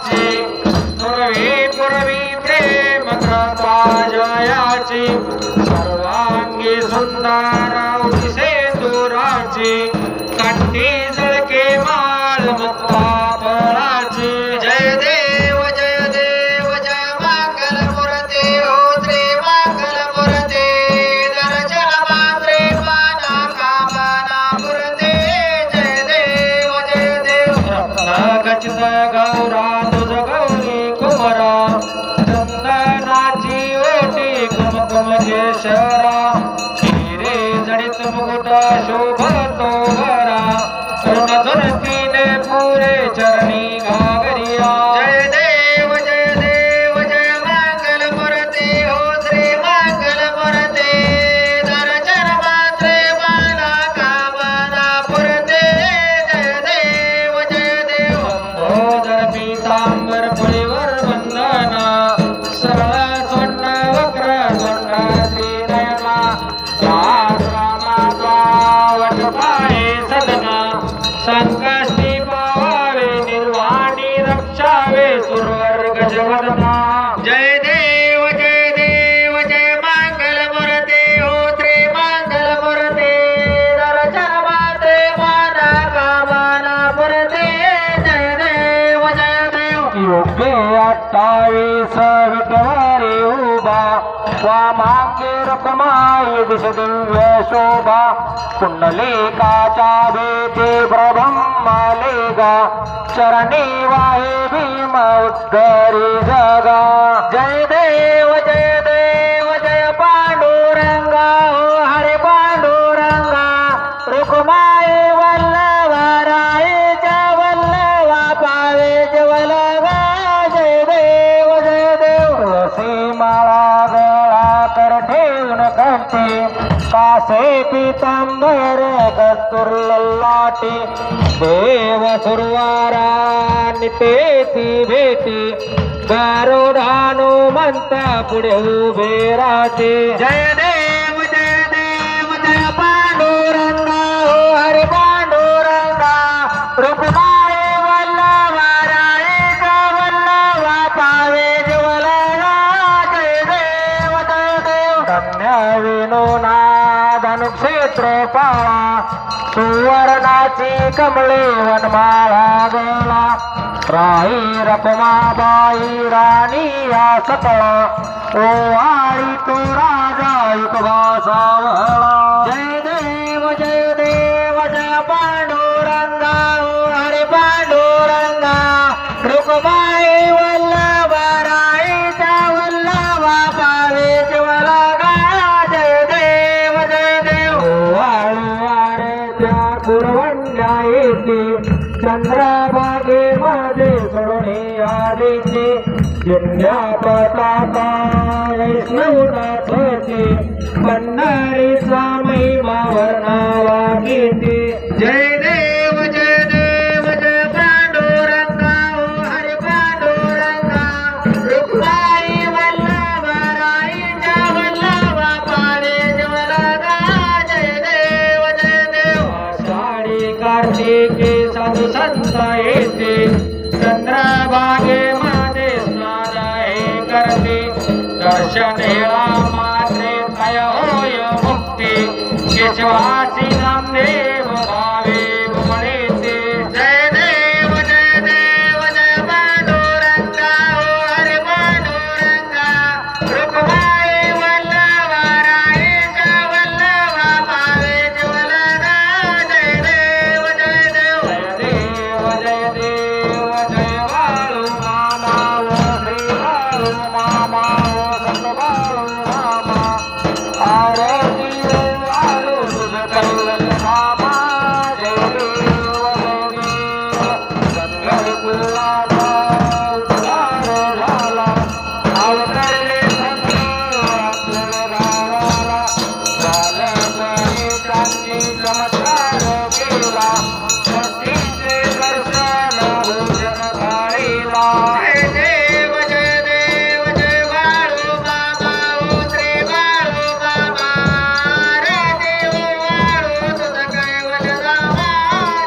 जयाची पूर्वी प्रेम कृपा जयाची सर्वांगी सुंदर सेंदुराची कंठी झळके माळ मुक्ता फळाची जय देव जय मंगल मूर्ती हो श्री मंगल मूर्ती दर्शन मात्रे माना कामना मूर्ती जय देव रत्नखचित गौरा तुझ गौरी कुमरा चंदनाची ओटी कुमकुम केशरा हिरे जडित मुकुट शोभतो वरा धरतीने पुरे चरणी घागरिया जय देव जय मंगल मूर्ती हो श्री मंगल मूर्ती दर्शन मात्रे माना कामना पूर्ते जय देव लंबोदर पीतांबर फुलीवर वंदना सरळ स्वर्ण वक्र स्वर्ण श्रीनयना रामाचा वटपाये सदना संकष्टी पावावे निर्वाणी रक्षावे सुरवर गजवदना जय देव जय मंगल मूर्ती हो श्री मंगल मूर्ती दर्शन माते माना कामना पूर्ते जय देव योग्य 28 विटवारी उभा वामांगे रकमाय दिश दिव्य शोभा पुंडलिकाच्या भेटी प्रब्रह्मलेगा चरणी वाहे भीम उद्धरी जगा जय देव जय पांडुरंगा हो हरे पांडुरंगा रुक्माई वल्लभरायच्या वल्लभा पावे जवलगा जय देव तुळसी माळा गळा कर ठेवून कंठी कासे पीतांबर कस्तूर ललाटी देव सुरवारा नितेती भेटी गारुडानु म्हणता पुढे उभे राहते जय देव जय पांडुरंगा हो हरे पांडुरंगा रुक्माई वल्लभरायचा वल्लभा पावे जवलगा जय देव धन्य विनोना धनुक्षेत्र पाळा सुवर्णाची कमळे वनमाळा गेला राही रखमाबाई राणी या सकळा ओवाळी तो राजा इतवा सावळा जय देव जय पांडुरंगा हो हरे पांडुरंगा रुक्माई वल्लभरायचा वल्लभा पावे जवलगा जय देव वाळवाड्याच्या कुरवंड्या येते चंद्रभागे मध्ये सोडणे आदेचे जिल्ह्या पताका वैष्णवनाथाचे पंढरीचा महिमा वर्णावा घेते जय देव जय पांडुरंगा हो हरे पांडुरंगा रुक्माई वल्लभरायच्या वल्लभा पावे जवलगा जय देव आषाढी कार्तिके साधू संत येते चंद्रभागे मध्ये स्नान हे करते दर्शन हेळा मात्रे तय होय मुक्ती केशवासी नामदेव भावे म्हणते जय देव जय पांडुरंगा हो हरे पांडुरंगा रुक्माई वल्लभरायच्या वल्लभा पावे जवलगा जय देव जय बाळू मामा श्री बाळू मामा संत बाळू मामा आरती बाळू तुझ कैवल मामा जय देव संघर कुलाचा उद्धार झाला अवतरले संत आपल्या गावाला झालं गणितांनी चमत्कार केला भक्तीचे दर्शन भोजन थाळीला जय देव जय बाळू मामा ओ श्री बाळू मामा रे देव बाळू तुझ कैवल रामा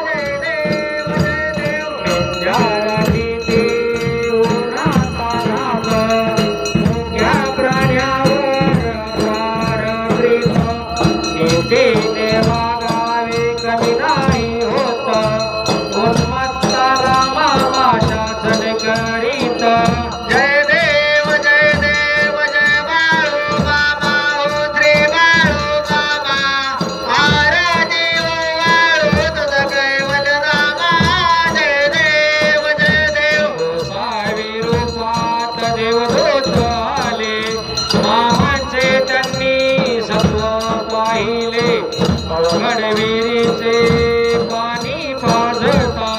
जय देव विंध्याला किती गडविरीचे पाणी पाजता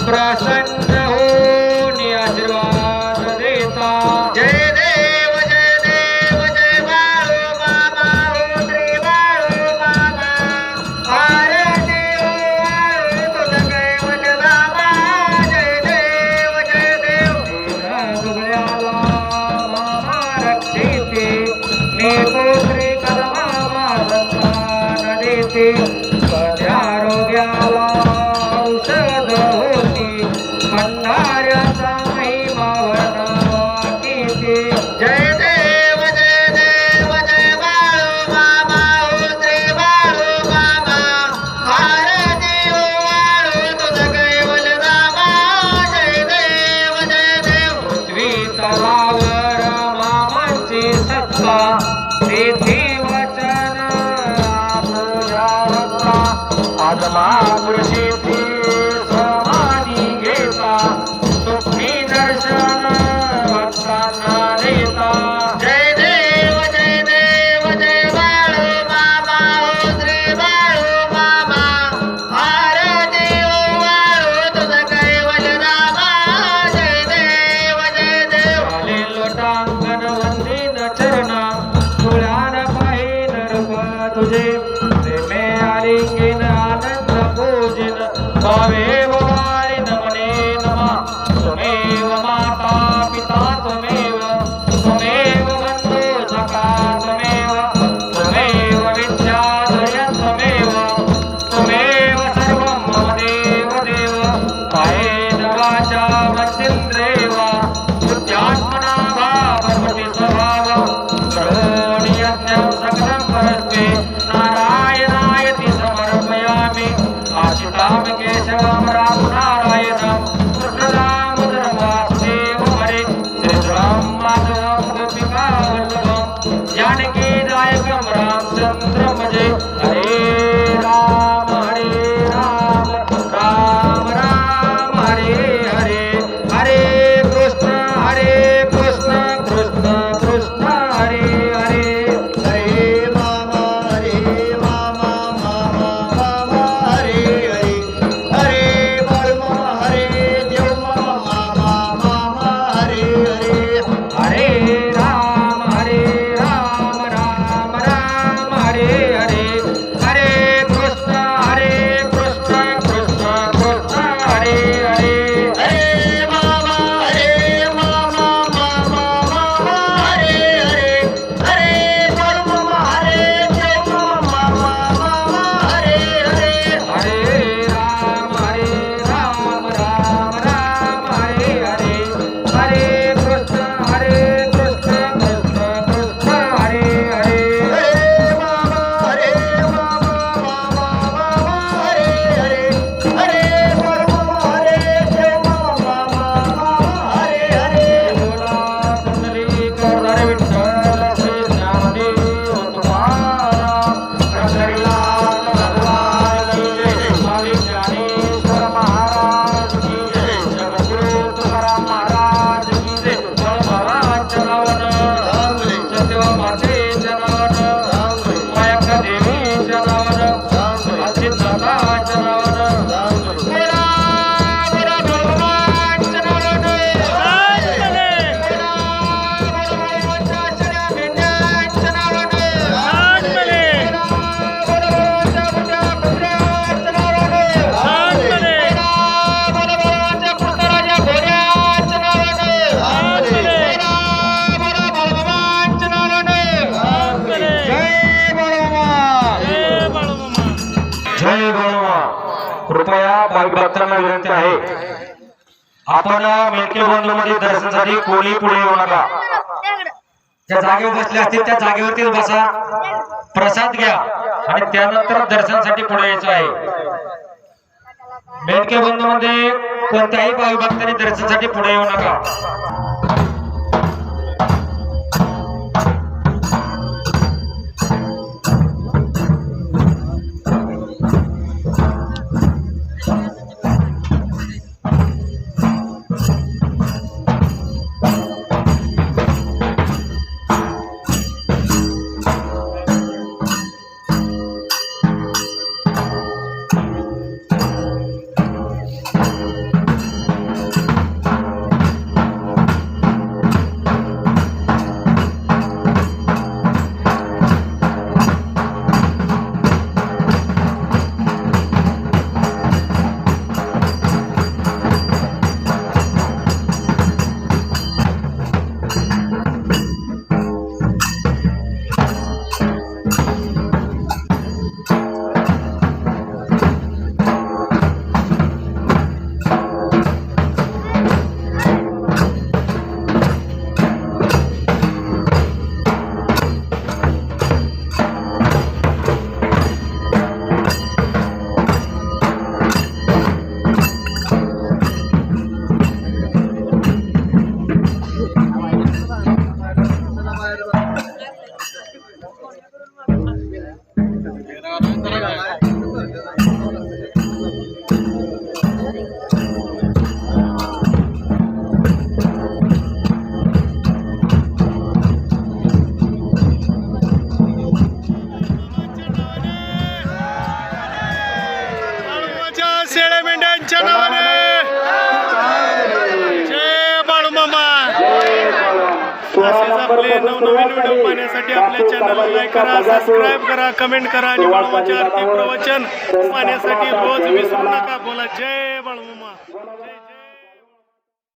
प्रसन्न होऊन आशीर्वाद देता जय देव जय बाळू मामा हो श्री बाळू मामा आरती वाळू तुझ कैवल रामा जय देव दुबळ्याला मामा रक्षिते मी पुत्री कदमा संतान देते आरोग्याला औषध होती भंडाऱ्याचा महिमा वर्णवाकीते जय देव जय बाळू मामा हो श्री बाळू मामा आरती वाळू तुझ कैवल रामा जय देव पृथ्वी तलावर मामांची सत्ता तेथे वचन आज महापुरुषेची समाधी घेता सुखी दर्शन भक्तांना देता जय देव जय बाळू मामा हो श्री बाळू मामा आरती वाळू तुझ कैवल रामा जय देव आले लोटांगण वंदीन चरणा तुळ्यान पाहिन रूप तुझे प्रेमे आलिंगन आनंद पूजन त्वमेव वारि नमने नमः त्वमेव माता पिता त्वमेव बन्धु सखा त्वमेव विद्याधर त्वमेव सर्वं मम देव कायेन वाचा मनसेन्द्रियेण बुद्ध्यात्मना वा भवति स्वभाव करोमि यज्ञं सकलं परस्मै नारायणायति समर्पयामि आशितां केशवं राम नारायणं कृष्णदामोदरं वासुदेवं हरे श्रीराम माधवं गोपिका वल्लभं जानकीदायकं रामचन्द्रं भजे हरे राम राम राम हरे हरे हरे कृष्ण कृष्ण कृष्ण हरे हरे कृपया भाविक भक्तांना विनंती आहे, आपण मेळके बंधूमध्ये दर्शनासाठी कोणी पुढे येऊ नका. त्या जागेवर बसले असतील त्या जागेवरतीच बसा, प्रसाद घ्या आणि त्यानंतर दर्शनासाठी पुढे यायचं आहे. मेळके बंधूमध्ये कोणत्याही भाविक भक्तांनी दर्शनासाठी पुढे येऊ नका. नवनवीन व्हिडिओ पाहण्यासाठी आपल्या चॅनलला लाईक करा, सबस्क्राईब करा, कमेंट करा आणि बाळूमामाचे आरती प्रवचन पाहण्यासाठी रोज विसरू नका. बोला जय